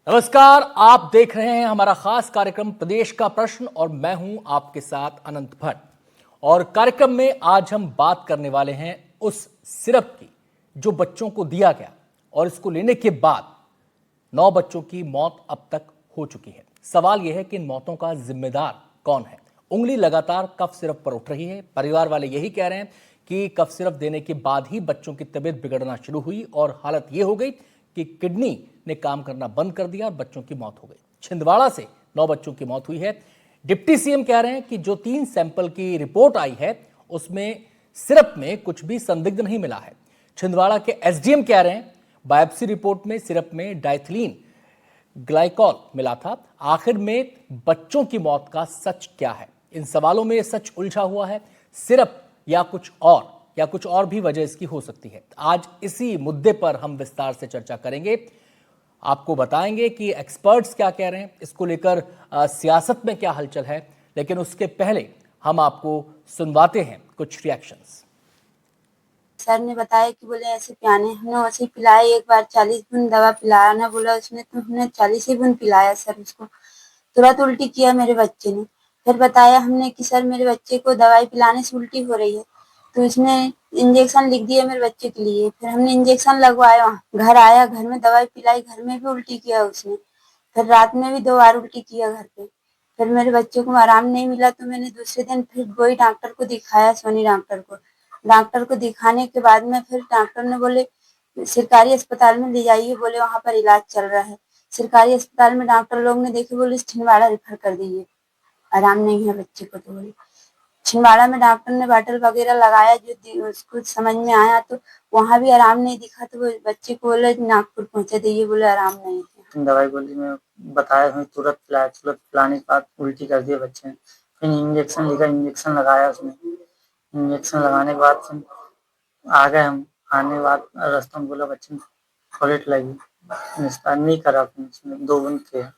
नमस्कार, आप देख रहे हैं हमारा खास कार्यक्रम प्रदेश का प्रश्न और मैं हूं आपके साथ अनंत भट्ट। और कार्यक्रम में आज हम बात करने वाले हैं उस सिरप की जो बच्चों को दिया गया और इसको लेने के बाद 9 बच्चों की मौत अब तक हो चुकी है। सवाल यह है कि इन मौतों का जिम्मेदार कौन है। उंगली लगातार कफ सिरप पर उठ रही है। परिवार वाले यही कह रहे हैं कि कफ सिरप देने के बाद ही बच्चों की तबीयत बिगड़ना शुरू हुई और हालत यह हो गई कि किडनी ने काम करना बंद कर दिया और बच्चों की मौत हो गई। छिंदवाड़ा से 9 बच्चों की मौत हुई है। डिप्टी सीएम कह रहे हैं कि जो 3 सैंपल की रिपोर्ट आई है उसमें सिरप में कुछ भी संदिग्ध नहीं मिला है। छिंदवाड़ा के एसडीएम कह रहे हैं बायोप्सी रिपोर्ट में सिरप में डाइथिलीन ग्लाइकॉल मिला था। आखिर में बच्चों की मौत का सच क्या है? इन सवालों में सच उलझा हुआ है, सिरप या कुछ और भी वजह इसकी हो सकती है। आज इसी मुद्दे पर हम विस्तार से चर्चा करेंगे। आपको बताएंगे कि एक्सपर्ट्स क्या कह रहे हैं, इसको लेकर सियासत में क्या हलचल है। लेकिन उसके पहले हम आपको सुनवाते हैं कुछ रिएक्शंस। सर ने बताया कि बोले ऐसे पिलाने, हमने वैसे ही पिलाया। एक बार 40 बूंद दवा पिलाया ना, बोला उसने तो हमने 40 ही बूंद पिलाया सर। उसको तुरंत उल्टी किया मेरे बच्चे ने। फिर बताया हमने कि सर मेरे बच्चे को दवाई पिलाने से उल्टी हो रही है, तो इसने इंजेक्शन लिख दिया मेरे बच्चे के लिए। फिर हमने इंजेक्शन लगवाया, घर आया, घर में दवाई पिलाई, घर में भी उल्टी किया उसने। फिर रात में भी 2 बार उल्टी किया घर पे। फिर मेरे बच्चे को आराम नहीं मिला तो मैंने दूसरे दिन फिर वही डॉक्टर को दिखाया, सोनी डॉक्टर को। डॉक्टर को दिखाने के बाद में फिर डॉक्टर ने बोले सरकारी अस्पताल में ले जाइए, बोले वहां पर इलाज चल रहा है। सरकारी अस्पताल में डॉक्टर लोग ने देखे, बोले छिंदवाड़ा रेफर कर दीजिए, आराम नहीं है बच्चे को। तो बोले छिंदवाड़ा में डॉक्टर ने बॉटल वगैरह लगाया, जो उसको समझ में आया, तो वहां भी आराम नहीं दिखा। तो वो बच्चे को बोले नागपुर पहुंचा दीजिए, बोले आराम नहीं है। दवाई गोली में बताया हमें, तुरंत पिलाने के बाद उल्टी कर दिया बच्चे ने। फिर इंजेक्शन लिखा, इंजेक्शन लगाया उसने। इंजेक्शन लगाने के बाद फिर आ गए हम। आने के बाद रास्ते में बोला बच्चे फॉलेट लगी, निस्तार नहीं करा। फिर उसने 2 बूंद किया।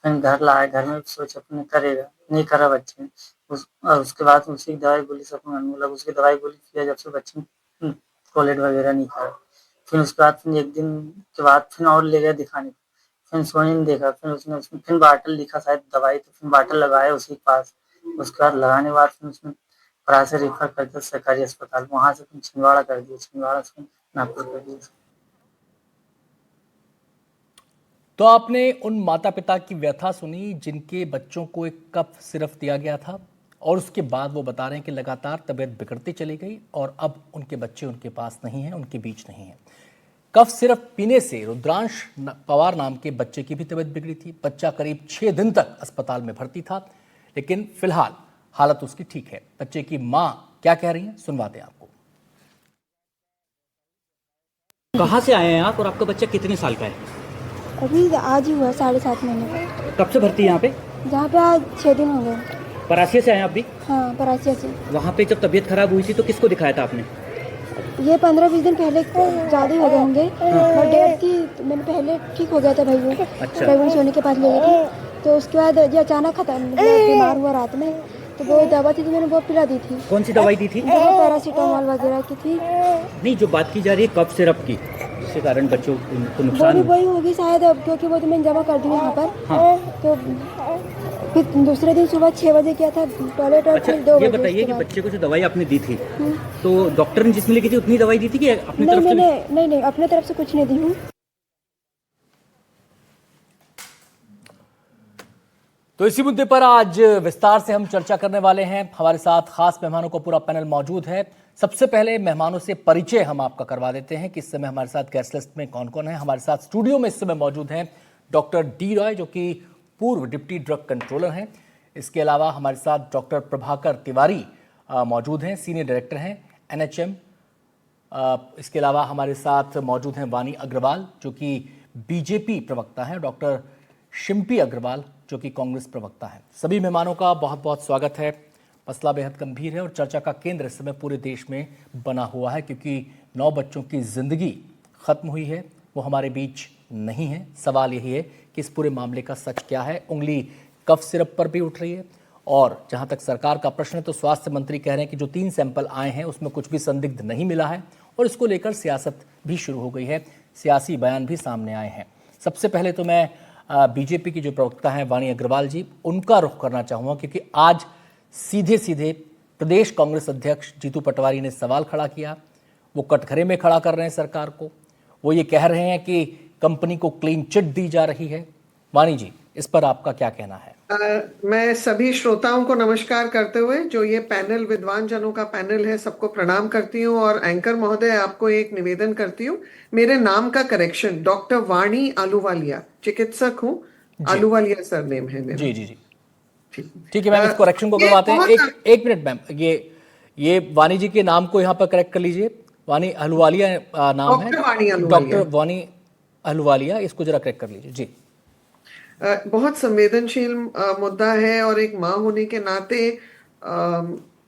फिर घर लाए, घर में सोच अपने करेगा, नहीं करा बच्चे ने। उसके बाद उसी दवाई गोली से मतलब उसकी दवाई गोली किया, जब से बच्चे फॉलेट वगैरह नहीं करा। फिर उसके बाद फिर 1 दिन के बाद फिर और ले गया दिखाने। फिर सोनी ने देखा, फिर उसने फिर बाटल लिखा शायद दवाई, तो फिर बाटल लगाया उसी के पास। उसके बाद लगाने के बाद फिर उसने फरा से रेफर कर दिया सरकारी अस्पताल, वहां से फिर छिंदवाड़ा कर दिया, छिंदवाड़ा से नागपुर कर दिया। तो आपने उन माता पिता की व्यथा सुनी जिनके बच्चों को एक कप सिरप दिया गया था और उसके बाद वो बता रहे हैं कि लगातार तबीयत बिगड़ती चली गई और अब उनके बच्चे उनके पास नहीं हैं, उनके बीच नहीं हैं। कफ सिरप पीने से रुद्रांश पवार नाम के बच्चे की भी तबीयत बिगड़ी थी। बच्चा करीब 6 दिन तक अस्पताल में भर्ती था, लेकिन फिलहाल हालत उसकी ठीक है। बच्चे की मां क्या कह रही हैं, सुनवाते हैं आपको। कहाँ से आए हैं आप और आपका बच्चा कितने साल का है? अभी आज ही हुआ 7.5 महीने का। कब से भर्ती है यहाँ पे? जहाँ पे आज 6 दिन हो गए। परासिया से आए हैं आप भी? हाँ, परासिया से। वहाँ पे जब तबीयत खराब हुई थी तो किसको दिखाया था आपने? ये 15-20 दिन पहले ज़्यादा ही हो गए होंगे। और डेट थी, मैंने पहले ठीक हो गया था भाई वो। अच्छा। भाई वो सोने के पास ले गई थी, तो उसके बाद ये अचानक खत्म, बीमार हुआ रात में। तो वो दवा थी तो मैंने वो पिला दी थी। कौन सी दवाई दी थी? वो पैरासीटामोल वगैरह की थी। नहीं, जो बात की जा रही है कफ सिरप की, जिसके कारण बच्चों को नुकसान हुआ। वही होगी शायद, अब क्योंकि वो तो मैंने जमा कर दी यहाँ पर। हाँ। तो फिर दूसरे दिन सुबह 6 बजे किया था टॉयलेट, और अच्छा, फिर 2 ये बजे। बताइए कि बच्चे को जो दवाई आपने दी थी तो डॉक्टर ने जिसने लिखी थी उतनी दवाई दी थी कि अपनी तरफ से? नहीं, अपने तरफ से कुछ नहीं दी हूँ। तो इसी मुद्दे पर आज विस्तार से हम चर्चा करने वाले हैं। हमारे साथ खास मेहमानों का पूरा पैनल मौजूद है। सबसे पहले मेहमानों से परिचय हम आपका करवा देते हैं कि इस समय हमारे साथ गेस्ट लिस्ट में कौन कौन है। हमारे साथ स्टूडियो में इस समय मौजूद हैं डॉक्टर डी रॉय, जो कि पूर्व डिप्टी ड्रग कंट्रोलर हैं। इसके अलावा हमारे साथ डॉक्टर प्रभाकर तिवारी मौजूद हैं, सीनियर डायरेक्टर हैं NHM। इसके अलावा हमारे साथ मौजूद हैं वानी अग्रवाल, जो कि बीजेपी प्रवक्ता हैं, डॉक्टर शिम्पी अग्रवाल, जो कि कांग्रेस प्रवक्ता है। सभी मेहमानों का बहुत बहुत स्वागत है। मसला बेहद गंभीर है और चर्चा का केंद्र इस समय पूरे देश में बना हुआ है, क्योंकि 9 बच्चों की जिंदगी खत्म हुई है, वो हमारे बीच नहीं है। सवाल यही है कि इस पूरे मामले का सच क्या है। उंगली कफ सिरप पर भी उठ रही है और जहां तक सरकार का प्रश्न है तो स्वास्थ्य मंत्री कह रहे हैं कि जो 3 सैंपल आए हैं उसमें कुछ भी संदिग्ध नहीं मिला है और इसको लेकर सियासत भी शुरू हो गई है, सियासी बयान भी सामने आए हैं। सबसे पहले तो मैं बीजेपी की जो प्रवक्ता हैं वाणी अग्रवाल जी, उनका रुख करना चाहूँगा, क्योंकि आज सीधे सीधे प्रदेश कांग्रेस अध्यक्ष जीतू पटवारी ने सवाल खड़ा किया। वो कटघरे में खड़ा कर रहे हैं सरकार को। वो ये कह रहे हैं कि कंपनी को क्लीन चिट दी जा रही है। वाणी जी, इस पर आपका क्या कहना है? मैं सभी श्रोताओं को नमस्कार करते हुए, जो ये पैनल विद्वान जनों का पैनल है, सबको प्रणाम करती हूँ। और एंकर महोदय, आपको एक निवेदन करती हूँ, मेरे नाम का करेक्शन, डॉक्टर वाणी आलूवालिया, चिकित्सक हूँ, आलूवालिया सरनेम है मेरा। जी जी जी, ठीक है मैम, इस करेक्शन को करवाते हैं। एक मिनट मैम, ये वाणी जी के नाम को यहाँ पर करेक्ट कर लीजिए। वाणी अहलूवालिया नाम है, डॉक्टर वाणी अहलूवालिया, इसको जरा करेक्ट कर लीजिए जी। बहुत संवेदनशील मुद्दा है, और एक माँ होने के नाते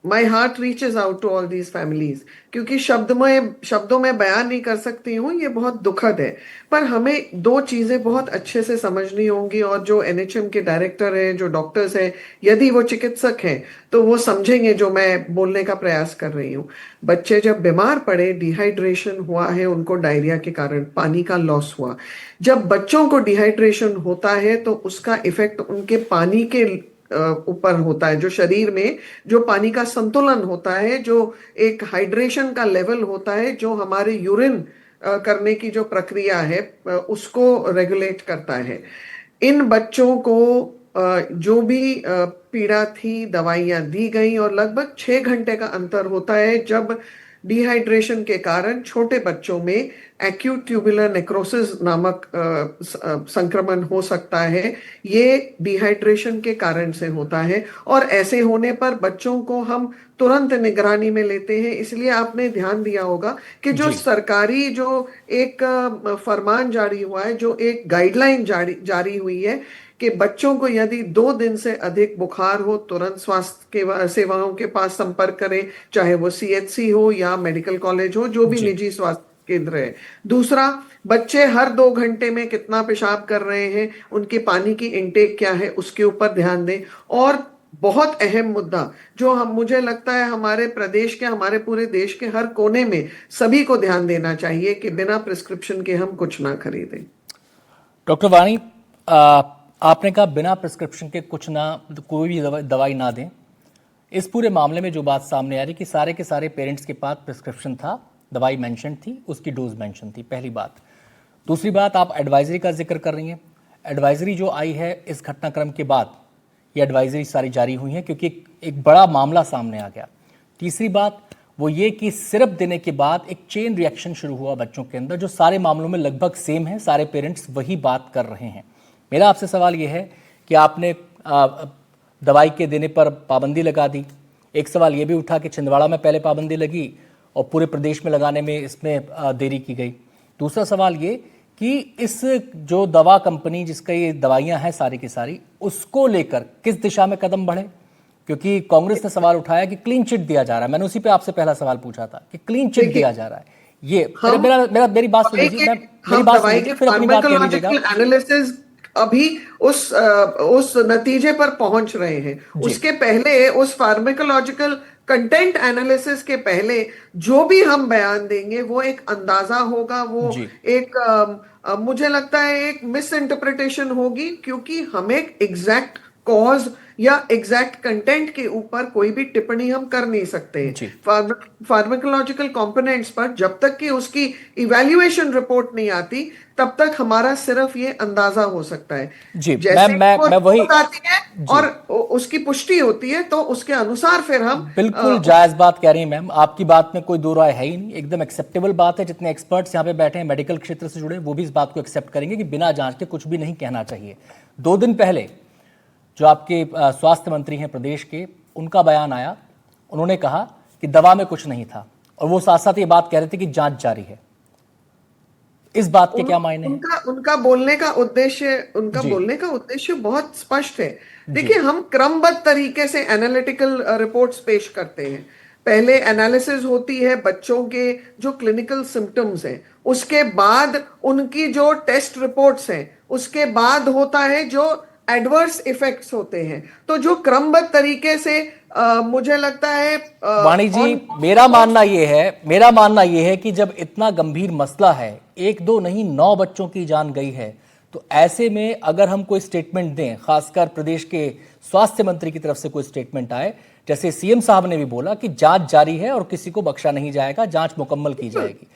my heart reaches out to all these families, क्योंकि शब्दों में बयान नहीं कर सकती हूँ, ये बहुत दुखद है। पर हमें दो चीजें बहुत अच्छे से समझनी होंगी, और जो एनएचएम के डायरेक्टर हैं, जो डॉक्टर्स हैं, यदि वो चिकित्सक हैं तो वो समझेंगे जो मैं बोलने का प्रयास कर रही हूँ। बच्चे जब बीमार पड़े, डिहाइड्रेशन हुआ है उनको, डायरिया के कारण पानी का लॉस हुआ। जब बच्चों को डिहाइड्रेशन होता है तो उसका इफेक्ट उनके पानी के ऊपर होता है, जो शरीर में जो पानी का संतुलन होता है, जो एक हाइड्रेशन का लेवल होता है, जो हमारे यूरिन करने की जो प्रक्रिया है उसको रेगुलेट करता है। इन बच्चों को जो भी पीड़ा थी, दवाइयां दी गई, और लगभग 6 घंटे का अंतर होता है जब डिहाइड्रेशन के कारण छोटे बच्चों में एक्यूट ट्यूबुलर नेक्रोसिस नामक संक्रमण हो सकता है। ये डिहाइड्रेशन के कारण से होता है, और ऐसे होने पर बच्चों को हम तुरंत निगरानी में लेते हैं। इसलिए आपने ध्यान दिया होगा कि जो सरकारी जो एक फरमान जारी हुआ है, जो एक गाइडलाइन जारी हुई है कि बच्चों को यदि 2 दिन से अधिक बुखार हो, तुरंत स्वास्थ्य के सेवाओं के पास संपर्क करें, चाहे वो सीएचसी हो या मेडिकल कॉलेज हो, जो भी निजी स्वास्थ्य केंद्र है। दूसरा, बच्चे हर 2 घंटे में कितना पेशाब कर रहे हैं, उनके पानी की इनटेक क्या है, उसके ऊपर ध्यान दें। और बहुत अहम मुद्दा जो मुझे लगता है हमारे प्रदेश के, हमारे पूरे देश के हर कोने में सभी को ध्यान देना चाहिए कि बिना प्रिस्क्रिप्शन के हम कुछ ना खरीदें। डॉक्टर वाणी, आपने कहा बिना प्रिस्क्रिप्शन के कुछ ना, कोई भी दवाई ना दें। इस पूरे मामले में जो बात सामने आ रही कि सारे के सारे पेरेंट्स के पास प्रिस्क्रिप्शन था, दवाई मेंशन थी, उसकी डोज मेंशन थी, पहली बात। दूसरी बात, आप एडवाइजरी का जिक्र कर रही हैं। एडवाइजरी जो आई है इस घटनाक्रम के बाद, ये एडवाइजरी सारी जारी हुई हैं क्योंकि एक बड़ा मामला सामने आ गया। तीसरी बात वो ये कि सिरप देने के बाद एक चेन रिएक्शन शुरू हुआ बच्चों के अंदर, जो सारे मामलों में लगभग सेम है, सारे पेरेंट्स वही बात कर रहे हैं। मेरा आपसे सवाल ये है कि आपने दवाई के देने पर पाबंदी लगा दी। एक सवाल ये भी उठा कि छिंदवाड़ा में पहले पाबंदी लगी और पूरे प्रदेश में लगाने में इसमें देरी की गई। दूसरा सवाल ये कि इस जो दवा कंपनी जिसका ये दवाइयां हैं सारी की सारी, उसको लेकर किस दिशा में कदम बढ़े, क्योंकि कांग्रेस ने सवाल उठाया कि क्लीन चिट दिया जा रहा है। मैंने उसी पे आपसे पहला सवाल पूछा था कि क्लीन चिट दिया जा रहा है। ये मेरी बात सुन लीजिए, मेरी बात सुन लीजिए, फिर अपनी बात कह लीजिएगा। एनालिसिस अभी उस नतीजे पर पहुंच रहे हैं। उसके पहले, उस फार्माकोलॉजिकल कंटेंट एनालिसिस के पहले जो भी हम बयान देंगे वो एक अंदाजा होगा, वो एक मुझे लगता है एक मिस इंटरप्रिटेशन होगी, क्योंकि हमें एग्जैक्ट कॉज या एग्जैक्ट कंटेंट के ऊपर कोई भी टिप्पणी हम कर नहीं सकते हैं। फार्माकोलॉजिकल कंपोनेंट्स पर जब तक कि उसकी इवैल्यूएशन रिपोर्ट नहीं आती, तब तक हमारा सिर्फ ये अंदाजा हो सकता है। जी, जैसे मैं वही आती है और उसकी पुष्टि होती है तो उसके अनुसार फिर हम बिल्कुल जायज बात कह रही हैं मैम, आपकी बात में कोई दो राय है ही नहीं, एकदम एक्सेप्टेबल बात है। जितने एक्सपर्ट्स यहाँ पे बैठे हैं मेडिकल क्षेत्र से जुड़े, वो भी इस बात को एक्सेप्ट करेंगे कि बिना जांच के कुछ भी नहीं कहना चाहिए। 2 दिन पहले जो आपके स्वास्थ्य मंत्री हैं प्रदेश के, उनका बयान आया, उन्होंने कहा कि दवा में कुछ नहीं था, और वो साथ साथ ये बात कह रहे थे कि जांच जारी है। इस बात के क्या मायने हैं? उनका बोलने का उद्देश्य बहुत स्पष्ट है। देखिए, हम क्रमबद्ध तरीके से एनालिटिकल रिपोर्ट्स पेश करते हैं। पहले एनालिसिस होती है बच्चों के जो क्लिनिकल सिम्टम्स हैं, उसके बाद उनकी जो टेस्ट रिपोर्ट्स हैं, उसके बाद होता है जो एडवर्स इफेक्ट्स होते हैं। तो जो क्रमबद्ध तरीके से मुझे लगता है वाणी जी, मेरा मानना ये है कि जब इतना गंभीर मसला है, 1 2 नहीं 9 बच्चों की जान गई है, तो ऐसे में अगर हम कोई स्टेटमेंट दें, खासकर प्रदेश के स्वास्थ्य मंत्री की तरफ से कोई स्टेटमेंट आए, जैसे सीएम साहब ने भी बोला कि जांच जारी है और किसी को बख्शा नहीं जाएगा, जांच मुकम्मल की जाएगी।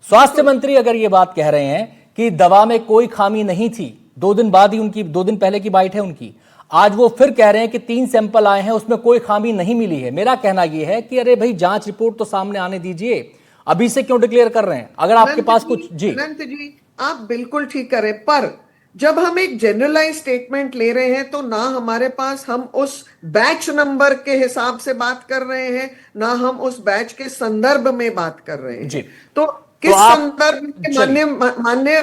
स्वास्थ्य मंत्री अगर ये बात कह रहे हैं कि दवा में कोई खामी नहीं थी, 2 दिन बाद ही उनकी 2 दिन पहले की बाइट है उनकी, आज वो फिर कह रहे हैं कि 3 सैंपल आए हैं उसमें कोई खामी नहीं मिली है। मेरा कहना यह है कि अरे भाई जांच रिपोर्ट तो सामने आने दीजिए, अभी से क्यों डिक्लेयर कर रहे हैं? अगर आपके पास कुछ जी अनंत जी, आप बिल्कुल ठीक करें, पर जब हम एक जनरलाइज स्टेटमेंट ले रहे हैं तो ना हमारे पास हम उस बैच नंबर के हिसाब से बात कर रहे हैं, ना हम उस बैच के संदर्भ में बात कर रहे हैं जी। तो किस आप संदर्भ में माननीय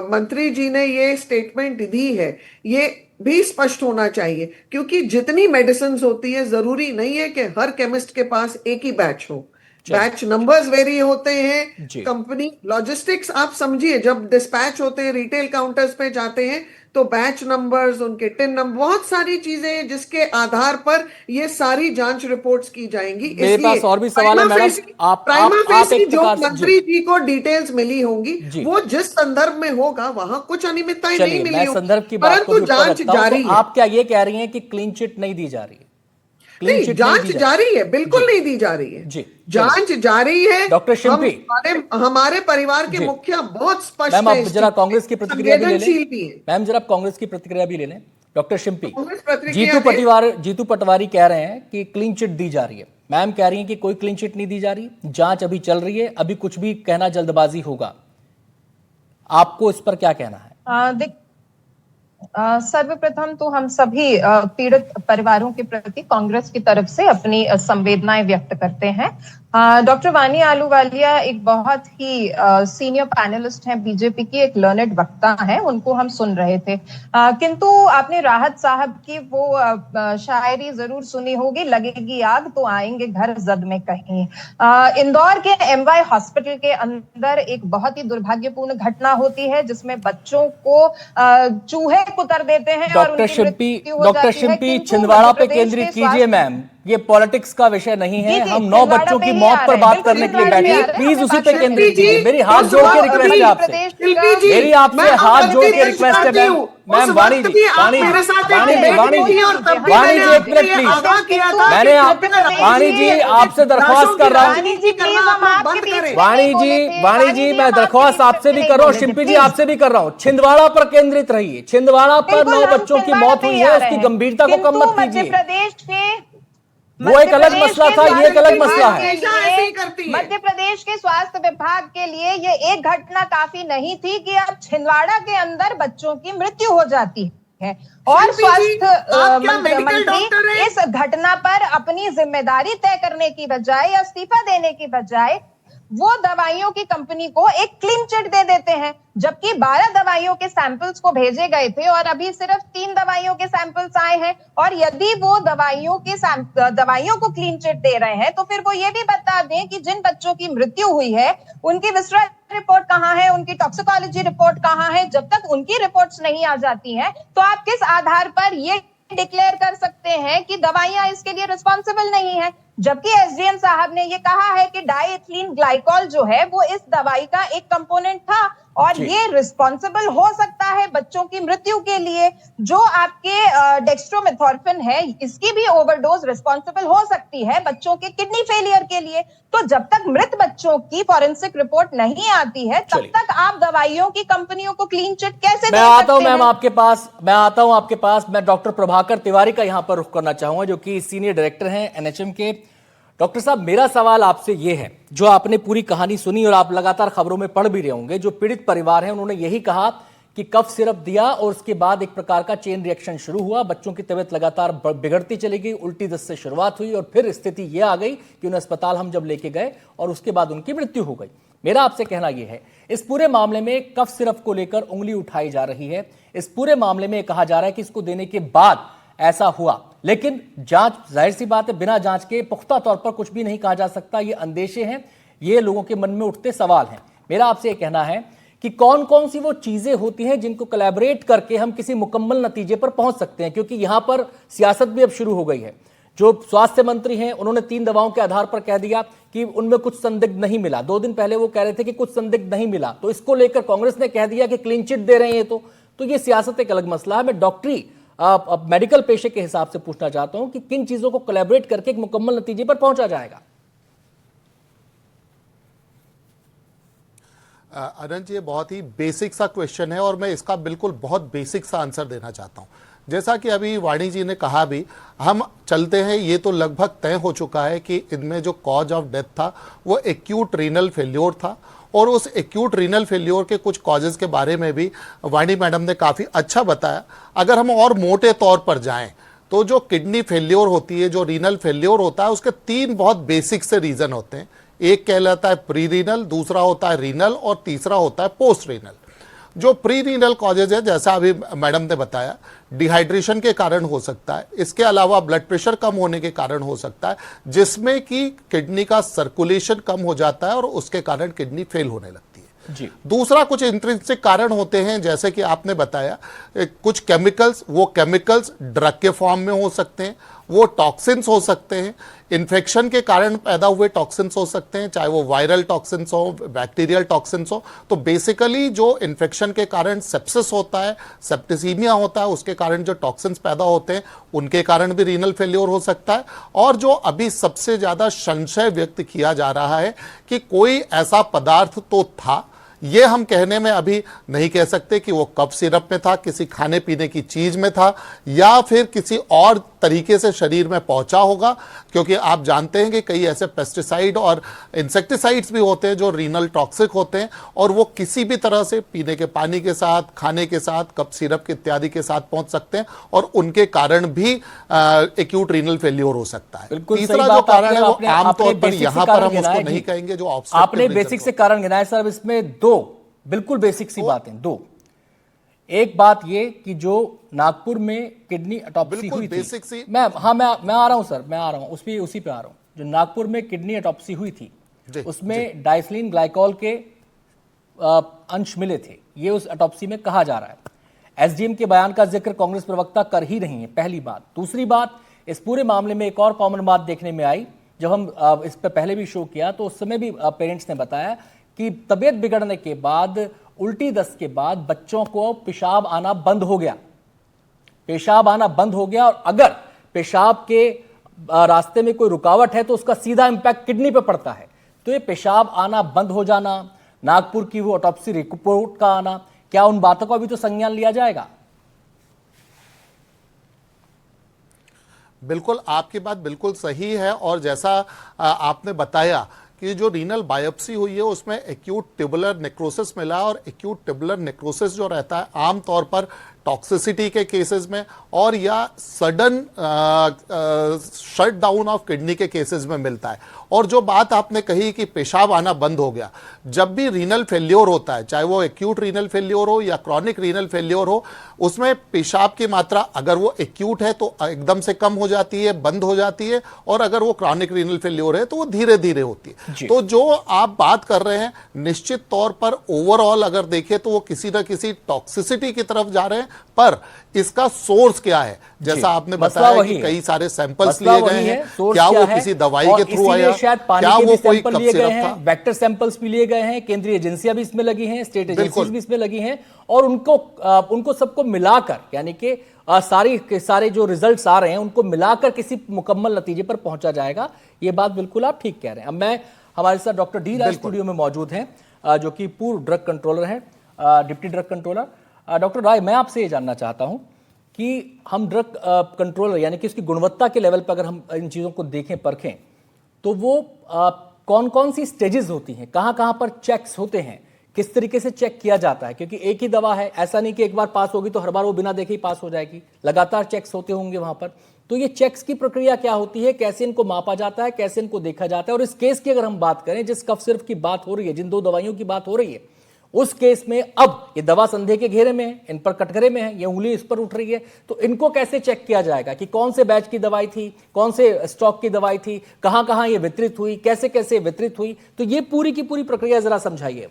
मंत्री जी ने ये स्टेटमेंट दी है, ये भी स्पष्ट होना चाहिए, क्योंकि जितनी मेडिसिन होती है जरूरी नहीं है कि हर केमिस्ट के पास एक ही बैच हो। बैच नंबर्स वेरी होते हैं, कंपनी लॉजिस्टिक्स आप समझिए, जब डिस्पैच होते हैं रिटेल काउंटर्स पे जाते हैं तो बैच नंबर्स, उनके टिन नंबर, बहुत सारी चीजें हैं जिसके आधार पर ये सारी जांच रिपोर्ट्स की जाएंगी। मेरे पास और भी सवाल है मैडम, आप एक जो प्रकार से मंत्री जी को डिटेल्स मिली होंगी वो जिस संदर्भ में होगा वहां कुछ अनियमितताएं नहीं मिली होंगी, संदर्भ की बात को परंतु जांच जारी है। आप क्या ये कह रही हैं कि क्लीन चिट नहीं दी जा रही है? नहीं, जांच जारी है, बिल्कुल नहीं दी जा रही है जी, जांच जारी है। डॉक्टर शिंपी, हमारे परिवार के मुखिया बहुत स्पष्ट मैम, आप जरा कांग्रेस की प्रतिक्रिया भी ले लें। मैम जरा कांग्रेस की प्रतिक्रिया भी ले लें। डॉक्टर शिंपी, जीतू पटवारी कह रहे हैं कि क्लीन चिट दी जा रही है, मैम कह रही हैं कि कोई क्लीन चिट नहीं दी जा रही, जांच अभी चल रही है, अभी कुछ भी कहना जल्दबाजी होगा। आपको इस पर क्या कहना है? सर्वप्रथम तो हम सभी पीड़ित परिवारों के प्रति कांग्रेस की तरफ से अपनी संवेदनाएं व्यक्त करते हैं। डॉक्टर वानी आलूवालिया एक बहुत ही सीनियर पैनलिस्ट हैं, बीजेपी की एक लर्नेड वक्ता हैं, उनको हम सुन रहे थे, किंतु आपने राहत साहब की वो शायरी जरूर सुनी होगी, लगेगी आग तो आएंगे घर जद में कहीं। इंदौर के एमवाई हॉस्पिटल के अंदर एक बहुत ही दुर्भाग्यपूर्ण घटना होती है जिसमें बच्चों को चूहे कुतर देते हैं। डॉक्टर शिंपी, छिंदवाड़ा पे केंद्रित कीजिए मैम, ये पॉलिटिक्स का विषय नहीं है, हम 9 बच्चों की मौत पर बात करने के लिए बैठे हैं, प्लीज उसी पे केंद्रित कीजिए। मेरी हाथ जोड़ के रिक्वेस्ट है आपसे, मेरी आपसे हाथ जोड़ के रिक्वेस्ट है मैम। वाणी जी, वाणी जी एक मिनट प्लीज, मैंने वाणी जी आपसे दरख्वास्त कर रहा हूँ, वाणी जी मैं दरख्वास्त आपसे भी कर रहा हूँ, शिंपी जी आपसे भी कर रहा हूँ, छिंदवाड़ा पर केंद्रित रहिए। छिंदवाड़ा पर 9 बच्चों की मौत हुई है, उसकी गंभीरता को कम मत कीजिए। वो एक अलग मसला था, ये एक अलग मसला है। मध्य प्रदेश के स्वास्थ्य विभाग के लिए ये एक घटना काफी नहीं थी कि अब छिंदवाड़ा के अंदर बच्चों की मृत्यु हो जाती है और स्वास्थ्य मंत्री इस घटना पर अपनी जिम्मेदारी तय करने की बजाय या इस्तीफा देने की बजाय वो दवाइयों की कंपनी को एक क्लीन चिट दे देते हैं, जबकि 12 दवाइयों के सैंपल्स को भेजे गए थे और अभी सिर्फ 3 दवाइयों के सैंपल्स आए हैं। और यदि वो दवाइयों को क्लीन चिट दे रहे हैं तो फिर वो ये भी बता दें कि जिन बच्चों की मृत्यु हुई है उनकी विसरल रिपोर्ट कहाँ है, उनकी टॉक्सिकोलॉजी रिपोर्ट कहाँ है। जब तक उनकी रिपोर्ट्स नहीं आ जाती हैं तो आप किस आधार पर ये डिक्लेयर कर सकते हैं कि दवाइयां इसके लिए रिस्पॉन्सिबल नहीं है? जबकि एसडीएम साहब ने ये कहा है कि डाइएथिलीन ग्लाइकॉल जो है वो इस दवाई का एक कंपोनेंट था और ये रिस्पॉन्सिबल हो सकता है बच्चों की मृत्यु के लिए। जो आपके डेक्स्ट्रोमेथॉर्फिन है इसकी भी ओवरडोज रिस्पॉन्सिबल हो सकती है बच्चों के किडनी फेलियर के लिए। तो जब तक मृत बच्चों की फॉरेंसिक रिपोर्ट नहीं आती है तब तक आप दवाइयों की कंपनियों को क्लीन चिट कैसे दे सकते हैं? मैं आता हूं मैम आपके पास। मैं डॉक्टर प्रभाकर तिवारी का यहां पर रुख करना चाहूंगा, जो कि सीनियर डायरेक्टर हैं एनएचएम के। डॉक्टर साहब, मेरा सवाल आपसे ये है, जो आपने पूरी कहानी सुनी और आप लगातार खबरों में पढ़ भी रहे होंगे, जो पीड़ित परिवार है उन्होंने यही कहा कि कफ सिरप दिया और उसके बाद एक प्रकार का चेन रिएक्शन शुरू हुआ, बच्चों की तबीयत लगातार बिगड़ती चली गई, उल्टी दस्त से शुरुआत हुई और फिर स्थिति यह आ गई कि उन्हें अस्पताल हम जब लेके गए और उसके बाद उनकी मृत्यु हो गई। मेरा आपसे कहना यह है, इस पूरे मामले में कफ सिरप को लेकर उंगली उठाई जा रही है, इस पूरे मामले में कहा जा रहा है कि इसको देने के बाद ऐसा हुआ, लेकिन जांच, जाहिर सी बात है, बिना जांच के पुख्ता तौर पर कुछ भी नहीं कहा जा सकता। ये अंदेशे हैं, ये लोगों के मन में उठते सवाल हैं। मेरा आपसे ये कहना है कि कौन कौन सी वो चीजें होती हैं जिनको कोलैबोरेट करके हम किसी मुकम्मल नतीजे पर पहुंच सकते हैं, क्योंकि यहां पर सियासत भी अब शुरू हो गई है। जो स्वास्थ्य मंत्री हैं उन्होंने 3 दवाओं के आधार पर कह दिया कि उनमें कुछ संदिग्ध नहीं मिला। 2 दिन पहले वो कह रहे थे कि कुछ संदिग्ध नहीं मिला, तो इसको लेकर कांग्रेस ने कह दिया कि क्लीन चिट दे रहे हैं। तो तो ये सियासत एक अलग मसला है। मैं डॉक्टरी अब मेडिकल पेशे के हिसाब से पूछना चाहता हूं कि किन चीजों को कोलैबोरेट करके एक मुकम्मल नतीजे पर पहुंचा जाएगा। अनंत, ये बहुत ही बेसिक सा क्वेश्चन है और मैं इसका बिल्कुल बहुत बेसिक सा आंसर देना चाहता हूँ। जैसा कि अभी वाणी जी ने कहा भी, हम चलते हैं, ये तो लगभग तय हो चुका है कि इनमें जो कॉज ऑफ डेथ था वो एक्यूट रीनल फेल्योर था, और उस एक्यूट रीनल फेल्योर के कुछ कॉजेज़ के बारे में भी वाणी मैडम ने काफ़ी अच्छा बताया। अगर हम और मोटे तौर पर जाएं तो जो किडनी फेल्योर होती है, जो रीनल फेल्योर होता है, उसके 3 बहुत बेसिक से रीज़न होते हैं। एक कहलाता है प्री रीनल, दूसरा होता है रीनल और तीसरा होता है पोस्ट रीनल। जो प्री रीनल कॉजेज है, जैसा अभी मैडम ने बताया, डिहाइड्रेशन के कारण हो सकता है, इसके अलावा ब्लड प्रेशर कम होने के कारण हो सकता है, जिसमें कि किडनी का सर्कुलेशन कम हो जाता है और उसके कारण किडनी फेल होने लगती है। जी। दूसरा कुछ इंट्रिंसिक कारण होते हैं, जैसे कि आपने बताया, कुछ केमिकल्स, वो केमिकल्स ड्रग के फॉर्म में हो सकते हैं, वो टॉक्सिन्स हो सकते हैं, इन्फेक्शन के कारण पैदा हुए टॉक्सिन्स हो सकते हैं, चाहे वो वायरल टॉक्सिन्स हो, बैक्टीरियल टॉक्सिन्स हो। तो बेसिकली जो इन्फेक्शन के कारण सेप्सिस होता है, सेप्टिसीमिया होता है, उसके कारण जो टॉक्सिन्स पैदा होते हैं, उनके कारण भी रीनल फेल्योर हो सकता है। और जो अभी सबसे ज़्यादा संशय व्यक्त किया जा रहा है कि कोई ऐसा पदार्थ तो था, ये हम कहने में अभी नहीं कह सकते कि वो कफ सिरप में था, किसी खाने पीने की चीज में था, या फिर किसी और तरीके से शरीर में पहुंचा होगा, क्योंकि आप जानते हैं कि कई ऐसे पेस्टिसाइड और इंसेक्टिसाइड्स भी होते हैं जो रीनल टॉक्सिक होते हैं, और वो किसी भी तरह से पीने के पानी के साथ, खाने के साथ, कफ सिरप के इत्यादि के साथ पहुंच सकते हैं, और उनके कारण भी एक्यूट रीनल फेल्योर हो सकता है। तीसरा जो कारण है वो आमतौर पर यहाँ पर हम उसको नहीं कहेंगे, जो आपने बेसिक से कारण गिनाए सर। इसमें 2 बिल्कुल बेसिक सी बातें, 2। एक बात ये कि जो नागपुर में किडनी ऑटोप्सी हुई थी, मैं आ रहा हूं सर, मैं आ रहा हूं उसी पे आ रहा हूं। जो नागपुर में किडनी ऑटोप्सी हुई थी, उसमें डाइथिलीन ग्लाइकोल के अंश मिले थे, ये उस ऑटोप्सी में कहा जा रहा है। एसडीएम के बयान का जिक्र कांग्रेस प्रवक्ता कर ही रही है, पहली बात। दूसरी बात, इस पूरे मामले में एक और कॉमन बात देखने में आई, जब हम इस पर पहले भी शो किया तो उस समय भी पेरेंट्स ने बताया कि तबीयत बिगड़ने के बाद, उल्टी दस्त के बाद बच्चों को पेशाब आना बंद हो गया, पेशाब आना बंद हो गया। और अगर पेशाब के रास्ते में कोई रुकावट है तो उसका सीधा इंपैक्ट किडनी पे पड़ता है। तो ये पेशाब आना बंद हो जाना, नागपुर की वो ऑटोप्सी रिपोर्ट का आना, क्या उन बातों का भी तो संज्ञान लिया जाएगा? बिल्कुल, आपकी बात बिल्कुल सही है। और जैसा आपने बताया कि जो रीनल बायोप्सी हुई है उसमें एक्यूट ट्यूबुलर नेक्रोसिस मिला, और एक्यूट ट्यूबुलर नेक्रोसिस जो रहता है आमतौर पर टॉक्सिसिटी के केसेस में और या sudden shut down of kidney के केसेस में मिलता है। और जो बात आपने कही कि पेशाब आना बंद हो गया, जब भी रीनल फेल्योर होता है, चाहे वो एक्यूट रीनल फेल्योर हो या क्रॉनिक रीनल फेल्योर हो, उसमें पेशाब की मात्रा अगर वो एक्यूट है तो एकदम से कम हो जाती है, बंद हो जाती है, और अगर वो क्रॉनिक रीनल फेल्योर है तो वो धीरे धीरे होती है। तो जो आप बात कर रहे हैं, निश्चित तौर पर ओवरऑल अगर देखें तो वो किसी न किसी टॉक्सिसिटी की तरफ जा रहे हैं, पर इसका सोर्स क्या है, जैसा आपने बताया कि कई सारे सैंपल्स लिए गए हैं, क्या वो किसी दवाई के थ्रू आया, क्या वो कोई कफ सिरप था, वेक्टर सैंपल्स भी लिए गए हैं, केंद्रीय एजेंसियां भी इसमें लगी हैं, स्टेट एजेंसीज भी इसमें लगी हैं, और उनको सबको मिलाकर, यानी कि सारे जो रिजल्ट्स आ रहे हैं उनको मिलाकर किसी मुकम्मल नतीजे पर पहुंचा जाएगा। ये बात बिल्कुल आप ठीक कह रहे हैं। अब मैं, हमारे साथ डॉक्टर डी राय स्टूडियो में मौजूद हैं, जो कि पूर्व ड्रग कंट्रोलर हैं, डिप्टी ड्रग कंट्रोलर। डॉक्टर राय, मैं आपसे ये जानना चाहता हूं कि हम ड्रग कंट्रोलर, यानी कि उसकी गुणवत्ता के लेवल पर अगर हम इन चीज़ों को देखें, परखें, तो वो कौन कौन सी स्टेजेस होती हैं, कहाँ कहाँ पर चेक्स होते हैं, किस तरीके से चेक किया जाता है? क्योंकि एक ही दवा है, ऐसा नहीं कि एक बार पास होगी तो हर बार वो बिना देखे ही पास हो जाएगी, लगातार चेक्स होते होंगे वहां पर। तो ये चेक्स की प्रक्रिया क्या होती है, कैसे इनको मापा जाता है, कैसे इनको देखा जाता है? और इस केस की अगर हम बात करें, जिस कफ सिरप की बात हो रही है, जिन 2 दवाइयों की बात हो रही है, उस केस में अब ये दवा संदेह के घेरे में है, इन पर कटघरे में है, ये उंगली इस पर उठ रही है, तो इनको कैसे चेक किया जाएगा कि कौन से बैच की दवाई थी, कौन से स्टॉक की दवाई थी, कहां कहां ये वितरित हुई, कैसे कैसे वितरित हुई? तो ये पूरी की पूरी प्रक्रिया जरा समझाइए।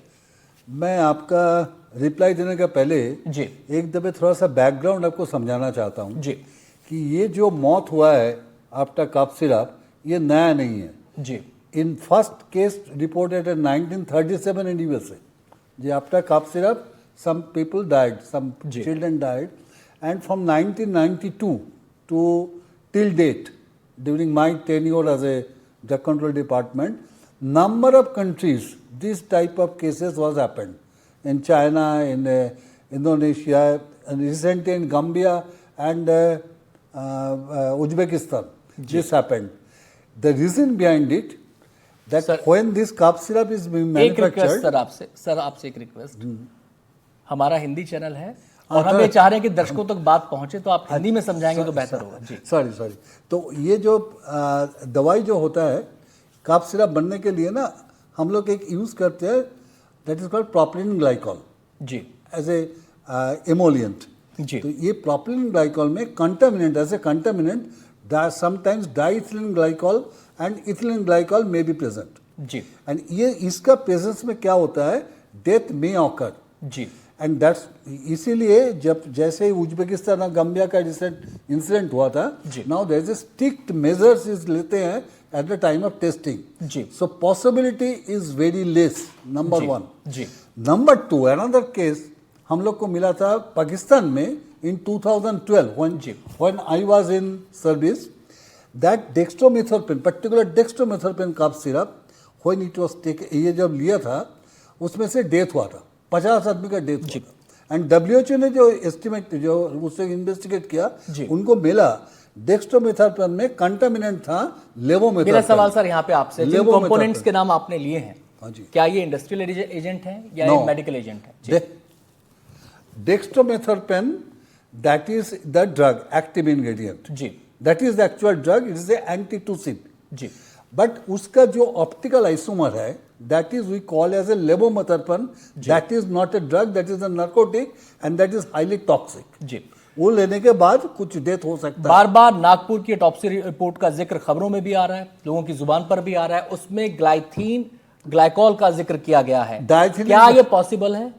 मैं आपका रिप्लाई देने का पहले जी एक दफे थोड़ा सा बैकग्राउंड आपको समझाना चाहता हूँ जी कि ये जो मौत हुआ है आफ्टर कफ सिरप, ये नया नहीं है जी। In first case reported in 1937 in USA, जे after cough syrup some people died, some children died, and from 1992 to till date, during my tenure as a drug control department, number of countries this type of cases was happened. In China, in Indonesia, and recently in Gambia and Uzbekistan, this happened. The reason behind it, that Sir, when this cough syrup is being एक request manufactured, sir आपसे एक request, हमारा Hindi channel है और हम ये चाह रहे हैं कि दर्शकों तक बात पहुंचे, तो आप हिंदी में समझाएंगे तो बेहतर होगा जी। सॉरी, तो ये जो दवाई जो होता है कफ सिरप बनने के लिए ना, हम लोग एक यूज़ करते हैं, that is called propylene glycol जी एज ए एमोलियंट जी। तो ये प्रोपिलीन ग्लाइकॉल में contaminant, as a contaminant sometimes diethylene glycol and ethylene glycol may be present जी एंड ये इसका प्रेजेंस में क्या होता है, डेथ मे ऑकर जी। एंड दैट्स इसीलिए जब जैसे ही उज्बेकिस्तान और गम्बिया का रिसेंट इंसिडेंट हुआ था, now there is strict measures is लेते हैं at the time of testing जी। So possibility is very less, number one जी। नंबर टू, अनदर केस हम लोग को मिला था पाकिस्तान में इन 2012 when I was in service, that dextromethorphan, particular dextromethorphan cough syrup, when it was taken, ये जब लिया था उसमें से डेथ हुआ था, 50 आदमी का डेथ हुआ था। एंड WHO ने जो एस्टिमेट, जो उससे इन्वेस्टिगेट किया, उनको मिला डेक्स्ट्रोमेथोर्पन में कंटामिनेंट था लेवोमेथोर्पन। मेरा सवाल सर यहाँ पे आपसे, जिन कंपोनेंट्स के नाम आपने लिए हैं, क्या ये इंडस्ट्रियल एजेंट है या ये मेडिकल एजेंट है? डेक्स्ट्रोमेथोर्पन, that is the drug, active ingredient ji. that is the actual drug, it is a antitussive ji. but उसका जो ऑप्टिकल आइसोमर है, that is we call as a levomethorphan, that is not a drug, that is a narcotic and that is highly toxic जी। वो लेने के बाद कुछ death हो सकता है। बार बार नागपुर की ऑटोप्सी रिपोर्ट का जिक्र खबरों में भी आ रहा है, लोगों की जुबान पर भी आ रहा है, उसमें ग्लाइथीन ग्लाइकॉल का जिक्र किया गया है, क्या ये पॉसिबल है?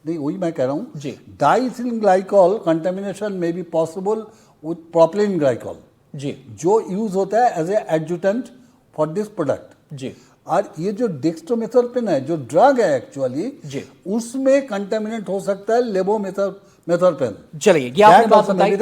नहीं, वही मैं कह रहा हूँ जी। डाइथिलीन ग्लाइकॉल कंटामिनेशन में be possible with propylene glycol जी, जो यूज होता है as a adjutant for this product जी। और ये जो डेक्स्ट्रोमेथोर्पन है, जो ड्रग है एक्चुअली, जी, उसमें कंटामिनेंट हो सकता है लेवोमेथोर्पन। चलिए, ये आपने बात बताई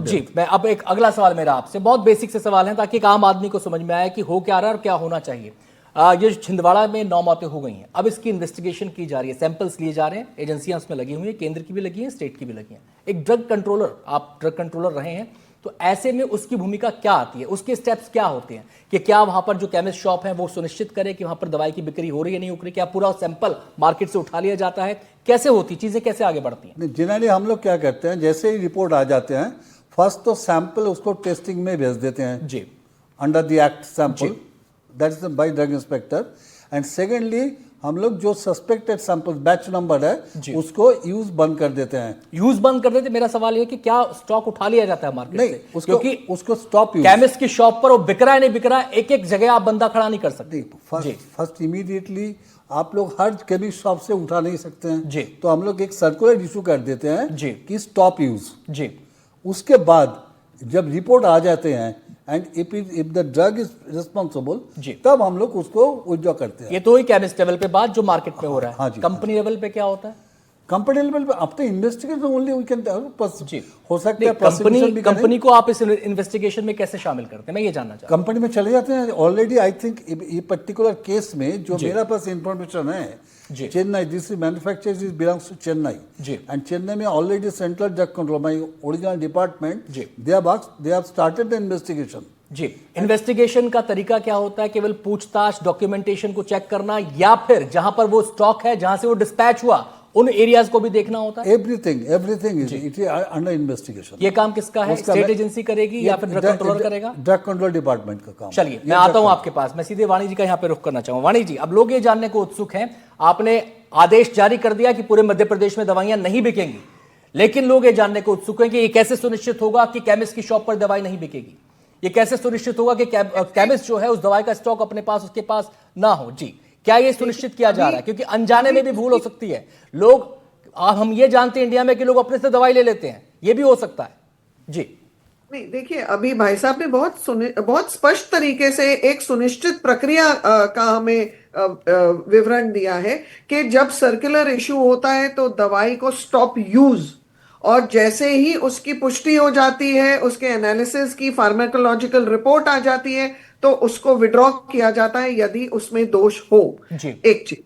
जी। मैं अब एक अगला सवाल मेरा आपसे, बहुत बेसिक से सवाल है ताकि एक आम आदमी को समझ में आए कि हो क्या रहा है और क्या होना चाहिए। ये छिंदवाड़ा में 9 मौतें हो गई हैं, अब इसकी इन्वेस्टिगेशन की जा रही है, सैंपल्स लिए जा रहे हैं, एजेंसियां उसमें लगी हुई हैं, केंद्र की भी लगी हैं, स्टेट की भी लगी हैं। एक ड्रग कंट्रोलर, आप ड्रग कंट्रोलर रहे हैं, तो ऐसे में उसकी भूमिका क्या आती है, उसके स्टेप्स क्या होते हैं कि क्या वहां पर जो केमिस्ट शॉप है वो सुनिश्चित करे कि वहां पर दवाई की बिक्री हो रही है नहीं हो रही, क्या पूरा सैंपल मार्केट से उठा लिया जाता है, कैसे होती चीजें, कैसे आगे बढ़ती हैं? जनरली हम लोग क्या करते हैं, जैसे ही रिपोर्ट आ जाते हैं, फर्स्ट तो सैंपल उसको टेस्टिंग में भेज देते हैं जी, under the act sample, that is by drug inspector. And secondly हम लोग जो सस्पेक्टेड सैंपल बैच नंबर है उसको यूज बंद कर देते हैं। यूज बंद कर देते, मेरा सवाल ये कि क्या स्टॉक उठा लिया जाता है मार्केट से? उसको, क्योंकि उसको स्टॉप यूज, केमिस्ट की शॉप पर वो बिक रहा है नहीं बिक रहा है, एक एक जगह आप बंदा खड़ा नहीं कर सकते। फर्स्ट इमीडिएटली आप लोग हर केमिस्ट शॉप से उठा नहीं सकते हैं जी, तो हम लोग एक सर्कुलर इशू कर देते हैं जी कि स्टॉप यूज जी। उसके बाद जब रिपोर्ट आ जाते हैं and if the drug is responsible, तब हम लोग उसको विथड्रॉ करते हैं। ये तो ही केमिस्ट लेवल पे बात जो मार्केट में हो रहा है। हाँ जी। कंपनी लेवल पे क्या होता है? कंपनी लेवल पे अब तो इन्वेस्टिगेशन ओनली वी कैन जी हो सकता है। कंपनी को आप इस इन्वेस्टिगेशन में कैसे शामिल करते हैं, मैं ये जानना चाहता हूं। कंपनी में चले जाते हैं ऑलरेडी। आई थिंक ये पर्टिकुलर केस में जो मेरा पास इंफॉर्मेशन है, Chennai, this manufacturers is belongs to Chennai and Chennai में already central drug control, my original department, they have started the investigation. जी, इन्वेस्टिगेशन का तरीका क्या होता है? केवल पूछताछ, डॉक्यूमेंटेशन को चेक करना, या फिर जहां पर वो स्टॉक है, जहां से वो डिस्पैच हुआ, उन एरियाज को भी देखना होता है? Everything is it is under investigation. ये काम किसका है? स्टेट एजेंसी करेगी या फिर ड्रग कंट्रोलर करेगा? ड्रग कंट्रोल डिपार्टमेंट का काम। चलिए, मैं आता हूं आपके पास, मैं सीधे वाणी जी का यहां पे रुख करना चाहूंगा। वाणी जी, अब लोग ये जानने को उत्सुक हैं, आपने आदेश जारी कर दिया कि पूरे मध्य प्रदेश में दवाइयां नहीं बिकेंगी, लेकिन लोग ये जानने को उत्सुक हैं कि ये कैसे सुनिश्चित होगा कि केमिस्ट की शॉप पर दवाई नहीं बिकेगी? ये कैसे सुनिश्चित होगा कि केमिस्ट जो है उस दवाई का स्टॉक अपने पास उसके पास ना हो? जी, क्या ये सुनिश्चित किया जा रहा है? क्योंकि अनजाने में भी भूल हो सकती है। लोग, हम ये जानते हैं इंडिया में कि लोग अपने से दवाई ले लेते हैं, ये भी हो सकता है। जी, नहीं, देखिए, अभी भाई साहब ने बहुत स्पष्ट तरीके से एक सुनिश्चित प्रक्रिया का हमें विवरण दिया है कि जब सर्कुलर इशू होता है तो दवाई को स्टॉप यूज, और जैसे ही उसकी पुष्टि हो जाती है, उसके एनालिसिस की फार्माकोलॉजिकल रिपोर्ट आ जाती है, तो उसको विड्रॉ किया जाता है यदि उसमें दोष हो। एक चीज,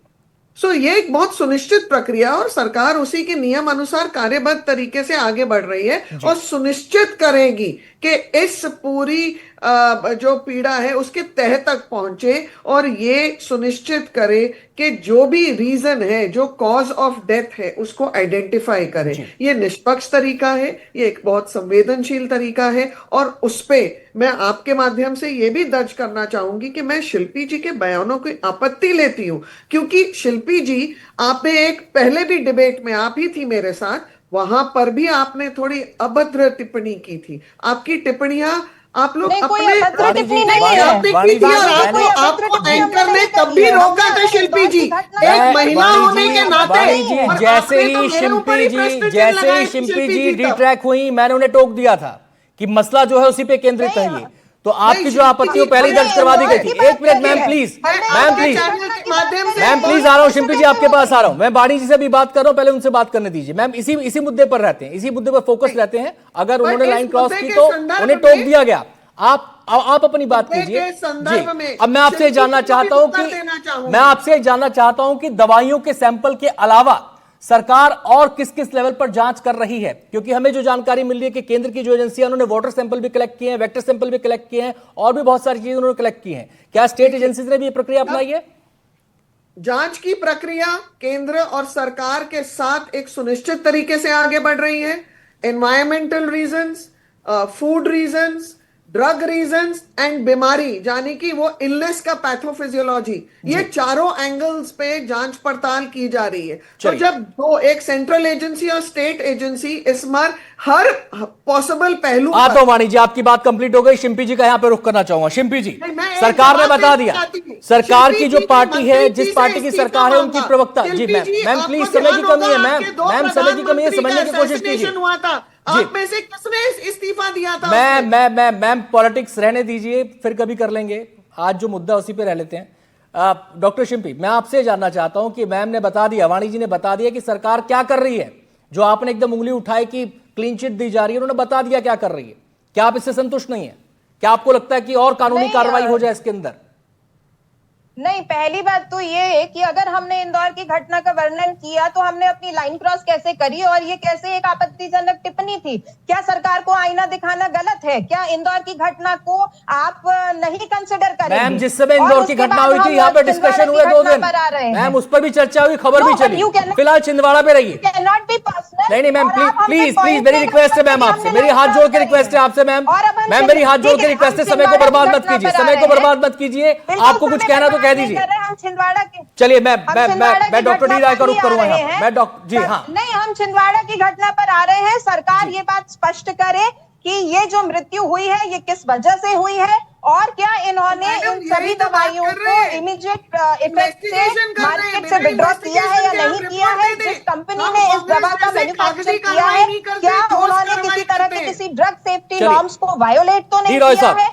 सो ये एक बहुत सुनिश्चित प्रक्रिया, और सरकार उसी के नियम अनुसार कार्यबद्ध तरीके से आगे बढ़ रही है और सुनिश्चित करेगी कि इस पूरी जो पीड़ा है उसके तह तक पहुंचे, और ये सुनिश्चित करे कि जो भी रीजन है, जो कॉज ऑफ डेथ है, उसको आइडेंटिफाई करे। ये निष्पक्ष तरीका है, ये एक बहुत संवेदनशील तरीका है, और उस पे मैं आपके माध्यम से ये भी दर्ज करना चाहूंगी कि मैं शिल्पी जी के बयानों की आपत्ति लेती हूं, क्योंकि शिल्पी जी, आपने एक पहले भी डिबेट में, आप ही थी मेरे साथ, वहां पर भी आपने थोड़ी अभद्र टिप्पणी की थी। आपकी टिप्पणियां आप लोग अपने आपको एंकर ने तब भी रोका था शिल्पी जी, एक महिला होने के नाते। जैसे ही शिल्पी जी डिट्रैक हुई, मैंने उन्हें टोक दिया था कि मसला जो है उसी पे केंद्रित है। तो आपकी जो आपत्ति वो पहले दर्ज करवा दी गई थी। एक minute ma'am please, ma'am please, आ रहा हूँ शिल्पी जी, आपके पास आ रहा हूँ। मैं बाड़ी जी से भी बात कर रहा हूँ, पहले उनसे बात करने दीजिए। मैम इसी मुद्दे पर रहते हैं, इसी मुद्दे पर फोकस रहते हैं। अगर उन्होंने लाइन क्रॉस की तो उन्हें टोक दिया गया। आप अपनी बात कीजिए जी। अब मैं आपसे जानना चाहता हूं कि दवाइयों के सैंपल के अलावा सरकार और किस किस लेवल पर जांच कर रही है, क्योंकि हमें जो जानकारी मिल रही है कि केंद्र की जो एजेंसियां, उन्होंने वाटर सैंपल भी कलेक्ट किए हैं, वेक्टर सैंपल भी कलेक्ट किए हैं, और भी बहुत सारी चीजें उन्होंने कलेक्ट की हैं। क्या स्टेट एजेंसीज ने भी ये प्रक्रिया अपनाई है? जांच की प्रक्रिया केंद्र और सरकार के साथ एक सुनिश्चित तरीके से आगे बढ़ रही है। Environmental reasons, food reasons, drug reasons and बीमारी, यानी कि वो इलनेस का पैथोफिजियोलॉजी, ये चारों एंगल्स पे जांच पड़ताल की जा रही है। तो जब एक सेंट्रल एजेंसी और स्टेट एजेंसी इसमें हर पॉसिबल पहलू तो वाणी जी, आपकी बात कंप्लीट हो गई। शिम्पी जी का यहाँ पे रुख करना चाहूंगा। शिम्पी जी, सरकार ने बता दिया, सरकार की जो पार्टी है, जिस पार्टी की सरकार है, उनकी प्रवक्ता जी, मैम प्लीज, समय की कमी है मैम, समय की कमी है, समझने की कोशिश कीजिए। आप में से किसने इस्तीफा दिया था? मैम पॉलिटिक्स रहने दीजिए, फिर कभी कर लेंगे। आज जो मुद्दा उसी पे रह लेते हैं। डॉक्टर शिम्पी, मैं आपसे जानना चाहता हूं कि मैम ने बता दिया, वाणी जी ने बता दिया कि सरकार क्या कर रही है। जो आपने एकदम उंगली उठाई कि क्लीन चिट दी जा रही है, उन्होंने बता दिया क्या कर रही है। क्या आप इससे संतुष्ट नहीं है? क्या आपको लगता है कि और कानूनी कार्रवाई हो जाए इसके अंदर? नहीं, पहली बात तो ये है कि अगर हमने इंदौर की घटना का वर्णन किया तो हमने अपनी लाइन क्रॉस कैसे करी, और ये कैसे एक आपत्तिजनक टिप्पणी थी? क्या सरकार को आईना दिखाना गलत है? क्या इंदौर की घटना को आप नहीं कंसिडर करेंगे? मैम, जिस समय इंदौर की घटना हुई थी, यहाँ पे डिस्कशन हुए 2 दिन, मैम उस पर भी चर्चा हुई, खबर भी चली। फिलहाल छिंदवाड़ा पे रहिए। नहीं मैम, प्लीज मेरी रिक्वेस्ट है मैम आपसे, मेरी हाथ जोड़ के रिक्वेस्ट है आपसे मैम, मेरी हाथ जोड़ के रिक्वेस्ट है, समय को बर्बाद मत कीजिए, आपको कुछ कहना तो कह दीजिए। चलिए, मैं डॉक्टर डी राय का रुख करूंगा यहाँ। मैं डॉक्टर जी, हाँ, नहीं, हम छिंदवाड़ा की घटना पर आ रहे हैं। सरकार ये बात स्पष्ट करे कि ये जो मृत्यु हुई है ये किस वजह से हुई है, और क्या इन्होंने इन सभी दवाइयों को इमीडिएट इफेक्ट से मार्केट से विड्रॉ किया है या नहीं किया है? जिस कंपनी ने इस दवा का मैन्युफैक्चर किया है, क्या उन्होंने किसी तरह के किसी ड्रग सेफ्टी नॉर्म्स को वायोलेट तो नहीं किया है?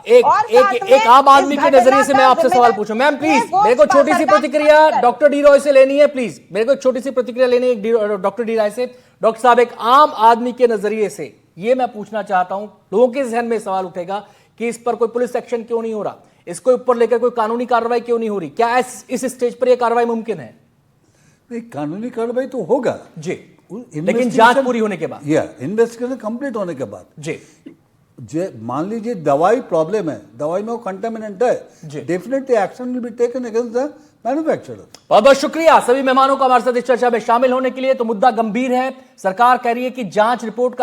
एक आम आदमी के नजरिए से मैं आपसे सवाल पूछूं। मैम प्लीज, मेरे को छोटी सी प्रतिक्रिया डॉक्टर डी रॉय से लेनी है। प्लीज मेरे को एक छोटी सी प्रतिक्रिया लेनी है डॉक्टर डी राय से। डॉक्टर साहब, एक आम आदमी के नजरिए से ये मैं पूछना चाहता हूं, लोगों के जहन में सवाल उठेगा कि इस पर कोई पुलिस एक्शन क्यों नहीं हो रहा, इसको ऊपर लेकर कोई कानूनी कार्रवाई क्यों नहीं हो रही? क्या इस स्टेज पर यह कार्रवाई मुमकिन है? नहीं, कानूनी कार्रवाई तो होगा जी, लेकिन जांच पूरी होने के बाद, इन्वेस्टिगेशन कंप्लीट होने के बाद जी, मान लीजिए दवाई प्रॉब्लम है, दवाई में वो कंटामिनेंट है, definitely action will be taken against the manufacturer. बहुत बहुत शुक्रिया सभी मेहमानों का हमारे साथ इस चर्चा में शामिल होने के लिए। तो मुद्दा गंभीर है, सरकार कह रही है कि जांच रिपोर्ट का